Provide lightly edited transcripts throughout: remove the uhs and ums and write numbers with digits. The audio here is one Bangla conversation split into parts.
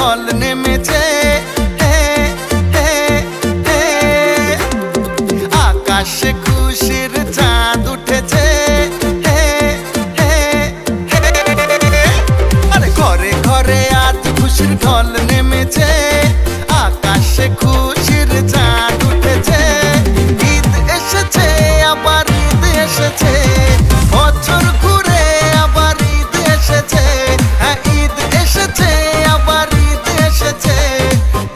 ঢল নেমেছে, আকাশে খুশির চাঁদ উঠেছে, আরে ঘরে ঘরে আজ খুশির ঢল নেমেছে, আকাশে খুশির চাঁদ উঠেছে। ঈদ এসেছে আবার ঈদ এসেছে, বছর ঘুরে আবার ঈদ এসেছে, হ্যাঁ ঈদ এসেছে আবার ঈদ এসেছে,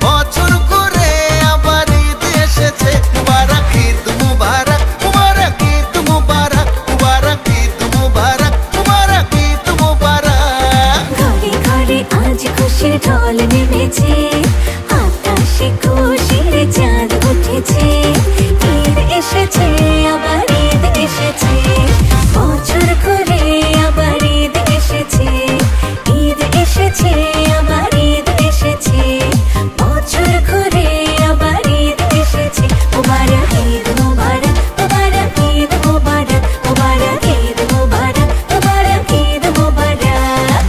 বছর ঘুরে আবার ঈদ এসেছে। মুবারক ঈদ মুবারক, মুবারক ঈদ মুবারক, মুবারক ঈদ মুবারক, মুবারক ঈদ মুবারক। ঘরে ঘরে আজ খুশির ঢল নেমেছে, আকাশে খুশির চাঁদ উঠেছে। ঈদ এসেছে আবার ঈদ এসেছে, বছর ঘুরে আবার ঈদ এসেছে। ঈদ এসেছে আবার ঈদ এসেছে, বছর ঘুরে আবার ঈদ এসেছে। মুবারক ঈদ মুবারক, মুবারক ঈদ মুবারক, মুবারক ঈদ মুবারক, মুবারক ঈদ মুবারক।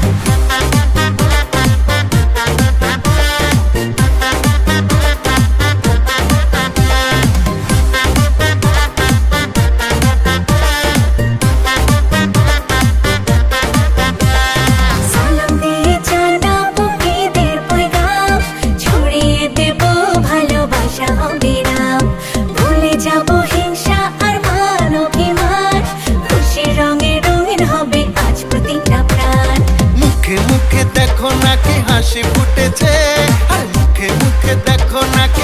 সালাম দিয়ে জানাবো ঈদের পয়গাম, ছড়িয়ে দেব ভালোবাসা অবিরাম। ভুলে যাব হিংসা আর মান অভিমান, খুশির রঙে রঙিন হবে আজ প্রতিটা প্রাণ। মুখে মুখে দেখো নাকি হাসি ফুটেছে, আর মুখে মুখে দেখো নাকি